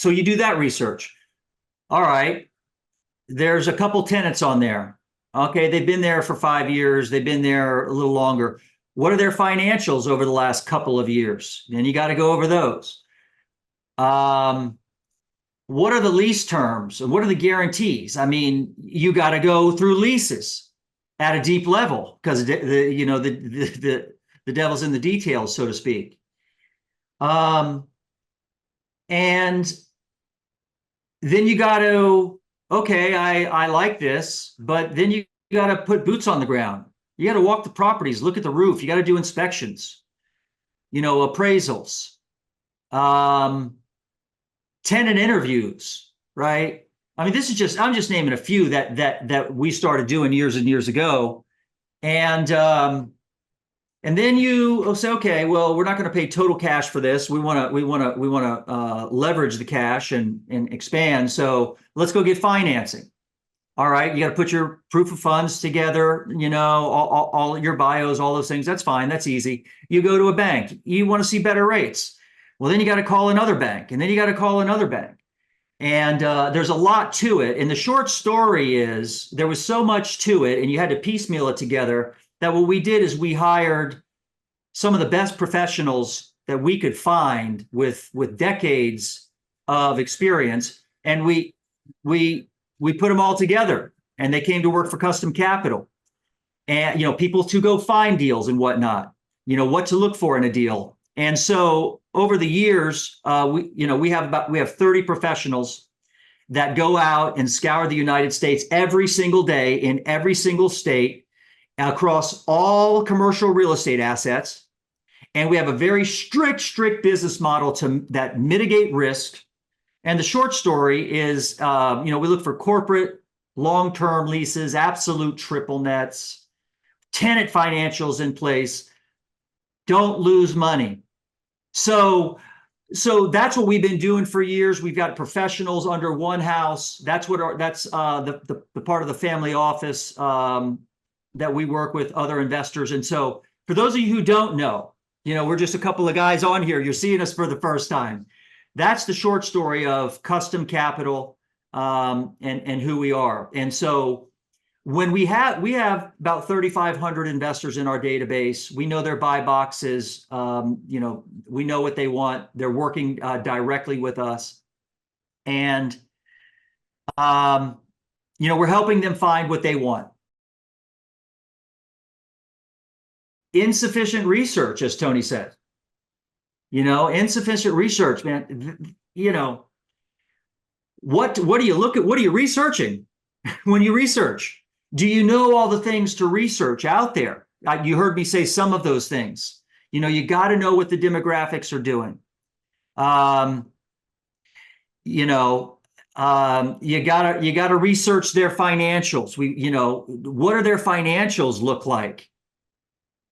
So you do that research. All right. There's a couple tenants on there. Okay. They've been there for 5 years. They've been there a little longer. What are their financials over the last couple of years? And you got to go over those. What are the lease terms and what are the guarantees? I mean, you got to go through leases at a deep level because the devil's in the details, so to speak. And then you got to, okay, I like this, but then you got to put boots on the ground. You got to walk the properties, look at the roof. You got to do inspections, appraisals, tenant interviews, right? I mean, I'm just naming a few that we started doing years and years ago. And then you say, okay, well, we're not going to pay total cash for this. We want to leverage the cash and expand. So let's go get financing. All right, you got to put your proof of funds together. All your bios, all those things. That's fine. That's easy. You go to a bank. You want to see better rates. Well, then you got to call another bank, and then you got to call another bank. And there's a lot to it. And the short story is there was so much to it, and you had to piecemeal it together, that what we did is we hired some of the best professionals that we could find with decades of experience, and we put them all together, and they came to work for Custom Capital. And people to go find deals and whatnot, what to look for in a deal. And so over the years, we have 30 professionals that go out and scour the United States every single day in every single state across all commercial real estate assets. And we have a very strict business model that mitigate risk. And the short story is, we look for corporate long-term leases, absolute triple nets, tenant financials in place, don't lose money. So that's what we've been doing for years. We've got professionals under one house. That's the part of the family office that we work with other investors. And so for those of you who don't know, we're just a couple of guys on here. You're seeing us for the first time. That's the short story of Custom Capital and who we are. And so when we have about 3,500 investors in our database. We know their buy boxes. We know what they want. They're working directly with us, and we're helping them find what they want. Insufficient research, as Tony said. Insufficient research, man. What do you look at? What are you researching when you research? Do you know all the things to research out there? You heard me say some of those things. You got to know what the demographics are doing. You got to research their financials. What are their financials look like?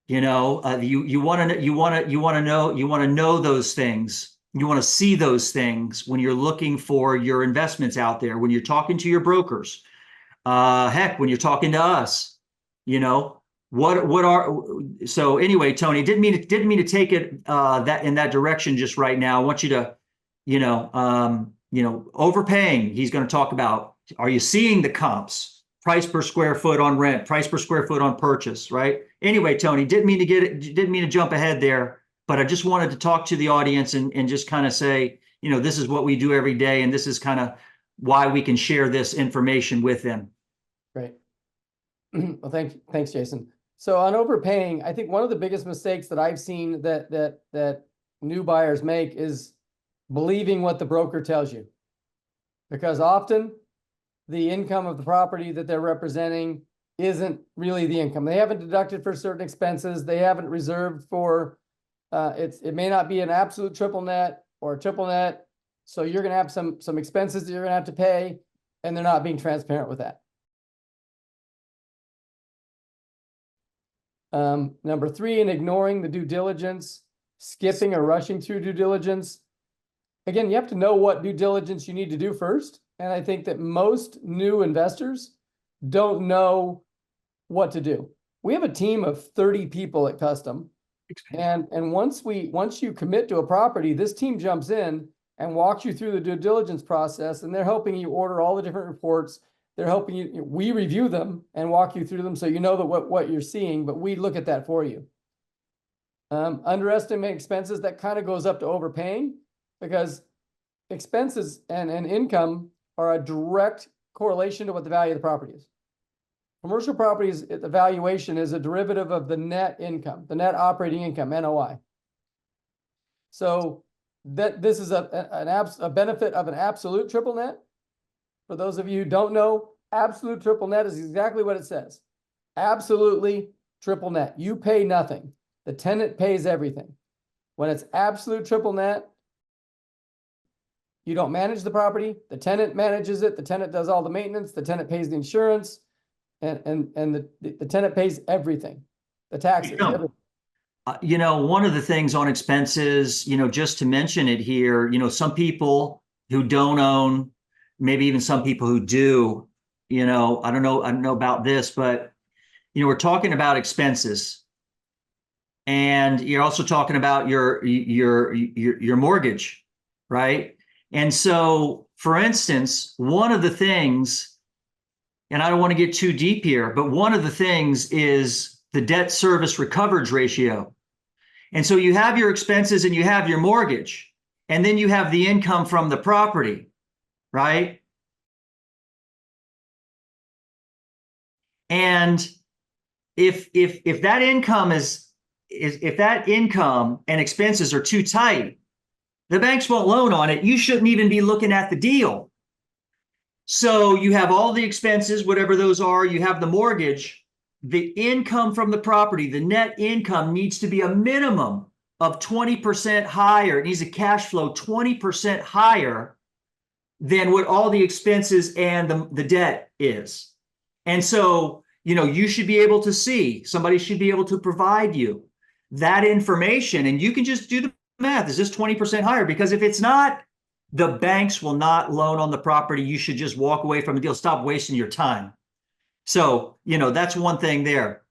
You want to know those things. You want to see those things when you're looking for your investments out there, when you're talking to your brokers. When you're talking to us, so anyway, Tony, didn't mean to take it that in that direction just right now. I want you to, overpaying. He's going to talk about, are you seeing the comps? Price per square foot on rent, price per square foot on purchase, right? Anyway, Tony, didn't mean to jump ahead there, but I just wanted to talk to the audience and just kind of say, this is what we do every day, and this is kind of why we can share this information with them. Great. Well, thanks, Jason. So on overpaying, I think one of the biggest mistakes that I've seen that new buyers make is believing what the broker tells you, because often the income of the property that they're representing isn't really the income. They haven't deducted for certain expenses. They haven't reserved for, it may not be an absolute triple net or a triple net. So you're going to have some expenses that you're going to have to pay, and they're not being transparent with that. Number 3, in ignoring the due diligence, skipping or rushing through due diligence. Again, you have to know what due diligence you need to do first. And I think that most new investors don't know what to do. We have a team of 30 people at Custom. And once you commit to a property, this team jumps in and walks you through the due diligence process, and they're helping you order all the different reports. They're helping you, we review them and walk you through them so you know that what you're seeing, but we look at that for you. Underestimate expenses, that kind of goes up to overpaying, because expenses and income are a direct correlation to what the value of the property is. Commercial properties, the valuation is a derivative of the net income, the net operating income, NOI. So that this is a benefit of an absolute triple net. For those of you who don't know, absolute triple net is exactly what it says. Absolutely triple net. You pay nothing. The tenant pays everything. When it's absolute triple net, you don't manage the property. The tenant manages it. The tenant does all the maintenance. The tenant pays the insurance, and the tenant pays everything, the taxes. Everything. One of the things on expenses, just to mention it here, some people who don't own, maybe even some people who do, I don't know about this, but, we're talking about expenses, and you're also talking about your mortgage, right? And so, for instance, one of the things, and I don't want to get too deep here, but one of the things is the debt service recoverage ratio. And so you have your expenses and you have your mortgage, and then you have the income from the property, right? And if that income if that income and expenses are too tight, the banks won't loan on it. You shouldn't even be looking at the deal. So you have all the expenses, whatever those are, you have the mortgage, the income from the property, the net income needs to be a minimum of 20% higher. It needs a cash flow 20% higher than what all the expenses and the debt is. And so, you should be able to see, somebody should be able to provide you that information, and you can just do the math. Is this 20% higher? Because if it's not, the banks will not loan on the property. You should just walk away from the deal. Stop wasting your time. So, that's one thing there.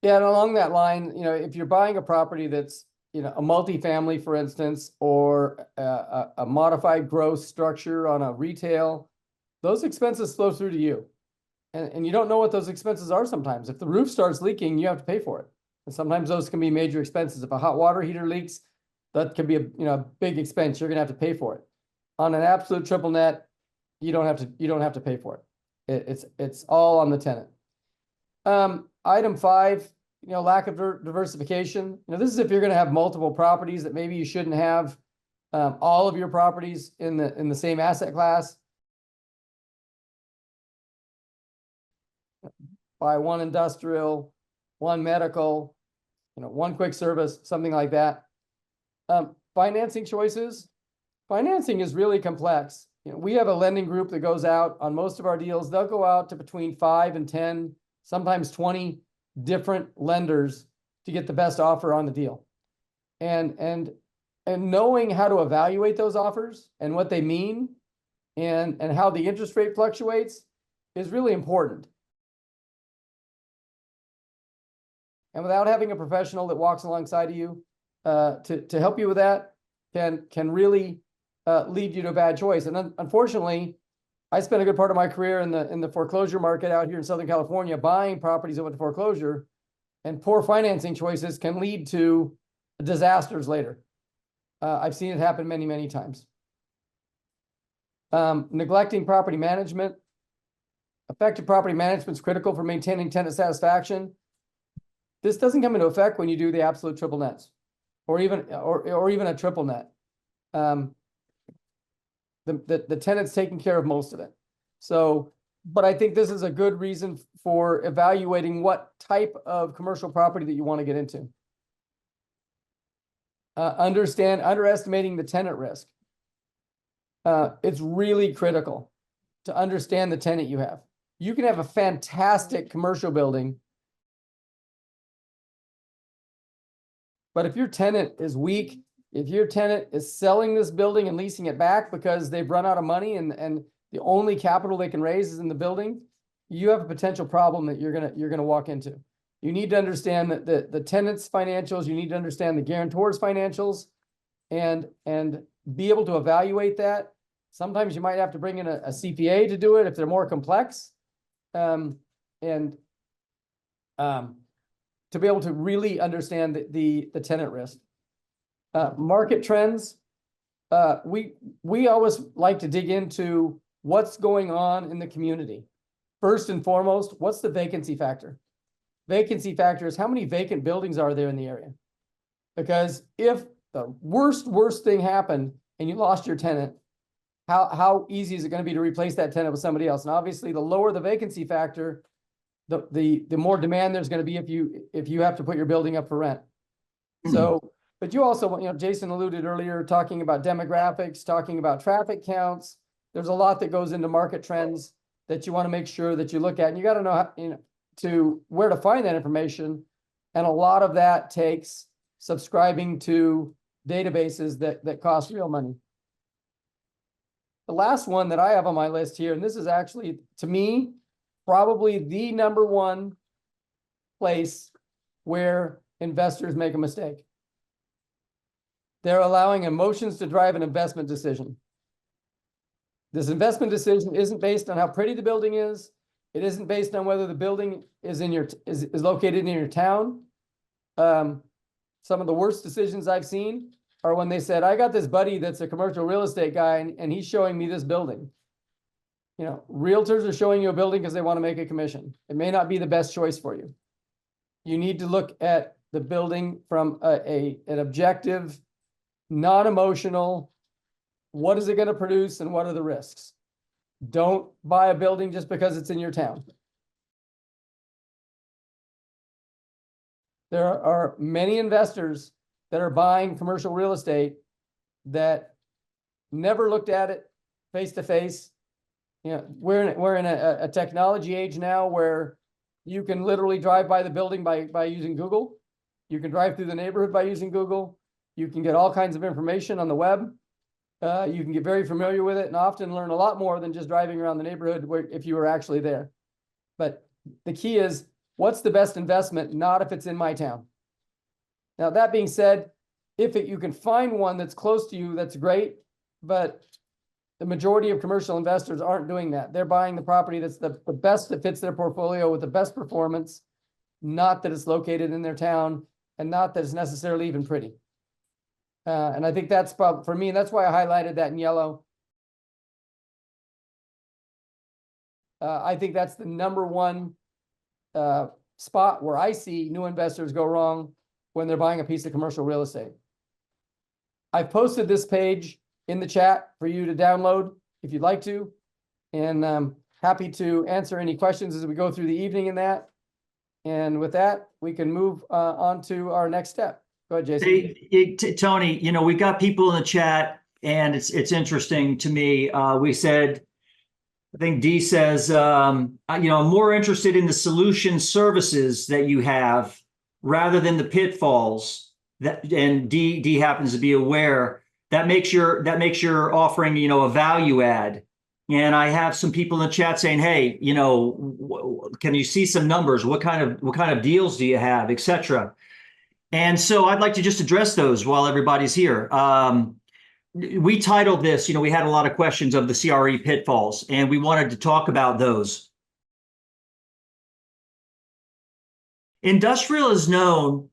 Yeah, and along that line, if you're buying a property that's, a multifamily, for instance, or a modified growth structure on a retail, those expenses flow through to you. And you don't know what those expenses are sometimes. If the roof starts leaking, you have to pay for it. And sometimes those can be major expenses. If a hot water heater leaks, that could be a big expense. You're gonna have to pay for it. On an absolute triple net, you don't have to pay for it. It's all on the tenant. Item 5, lack of diversification. This is if you're going to have multiple properties that maybe you shouldn't have all of your properties in the same asset class. Buy one industrial, one medical, one quick service, something like that. Financing choices. Financing is really complex. We have a lending group that goes out on most of our deals. They'll go out to between 5 and 10, sometimes 20 different lenders to get the best offer on the deal. And knowing how to evaluate those offers and what they mean and how the interest rate fluctuates is really important. And without having a professional that walks alongside of you to help you with that can really lead you to a bad choice. And unfortunately, I spent a good part of my career in the foreclosure market out here in Southern California, buying properties that went to foreclosure, and poor financing choices can lead to disasters later. I've seen it happen many, many times. Neglecting property management. Effective property management is critical for maintaining tenant satisfaction. This doesn't come into effect when you do the absolute triple nets, or even a triple net. The tenant's taking care of most of it. So, but I think this is a good reason for evaluating what type of commercial property that you want to get into. Underestimating the tenant risk. It's really critical to understand the tenant you have. You can have a fantastic commercial building, but if your tenant is weak, if your tenant is selling this building and leasing it back because they've run out of money and the only capital they can raise is in the building, you have a potential problem that you're gonna walk into. You need to understand that the tenant's financials, you need to understand the guarantor's financials, and be able to evaluate that. Sometimes you might have to bring in a CPA to do it if they're more complex. To be able to really understand the tenant risk. Market trends. We always like to dig into what's going on in the community. First and foremost, what's the vacancy factor? Vacancy factor is how many vacant buildings are there in the area? Because if the worst thing happened and you lost your tenant, how easy is it going to be to replace that tenant with somebody else? And obviously, the lower the vacancy factor, the more demand there's going to be if you have to put your building up for rent. So, but you also, Jason alluded earlier, talking about demographics, talking about traffic counts. There's a lot that goes into market trends that you want to make sure that you look at, and you got to know how, to where to find that information. And a lot of that takes subscribing to databases that cost real money. The last one that I have on my list here, and this is actually, to me, probably the number one place where investors make a mistake. They're allowing emotions to drive an investment decision. This investment decision isn't based on how pretty the building is. It isn't based on whether the building is located in your town. Some of the worst decisions I've seen are when they said, I got this buddy that's a commercial real estate guy and he's showing me this building. Realtors are showing you a building because they want to make a commission. It may not be the best choice for you. You need to look at the building from an objective, non-emotional, what is it going to produce and what are the risks? Don't buy a building just because it's in your town. There are many investors that are buying commercial real estate that never looked at it face to face. We're in a technology age now where you can literally drive by the building by using Google. You can drive through the neighborhood by using Google. You can get all kinds of information on the web. You can get very familiar with it and often learn a lot more than just driving around the neighborhood if you were actually there. But the key is, what's the best investment, not if it's in my town. Now, that being said, if you can find one that's close to you, that's great. But the majority of commercial investors aren't doing that. They're buying the property that's the best that fits their portfolio with the best performance, not that it's located in their town and not that it's necessarily even pretty. And I think that's probably, for me, and that's why I highlighted that in yellow. I think that's the number one spot where I see new investors go wrong when they're buying a piece of commercial real estate. I've posted this page in the chat for you to download if you'd like to, and I'm happy to answer any questions as we go through the evening in that. And with that, we can move on to our next step. Go ahead, Jason. Hey, Tony, we got people in the chat, and it's interesting to me. We said, I think D says, I'm more interested in the solution services that you have rather than the pitfalls. And D happens to be aware that makes your offering, a value add. And I have some people in the chat saying, hey, can you see some numbers? What kind of deals do you have, et cetera? And so I'd like to just address those while everybody's here. We titled this, we had a lot of questions of the CRE pitfalls, and we wanted to talk about those. Industrial is known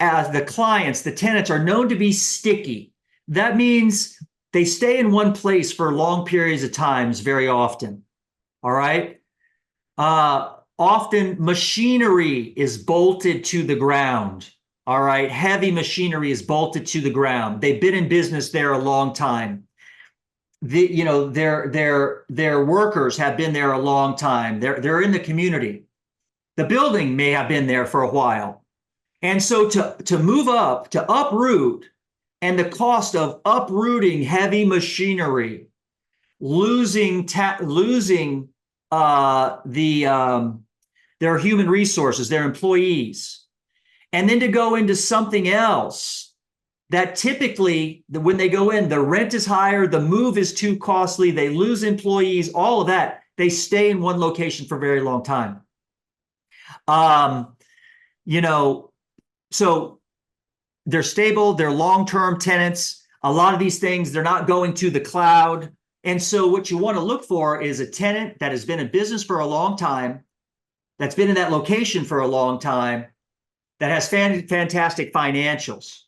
as the tenants are known to be sticky. That means they stay in one place for long periods of times very often. All right. Often machinery is bolted to the ground. All right. Heavy machinery is bolted to the ground. They've been in business there a long time. Their workers have been there a long time. They're in the community. The building may have been there for a while. And so to move up, to uproot, and the cost of uprooting heavy machinery, losing their human resources, their employees, and then to go into something else that typically, when they go in, the rent is higher, the move is too costly, they lose employees, all of that, they stay in one location for a very long time. So they're stable, they're long-term tenants. A lot of these things, they're not going to the cloud. And so what you want to look for is a tenant that has been in business for a long time, that's been in that location for a long time, that has fantastic financials.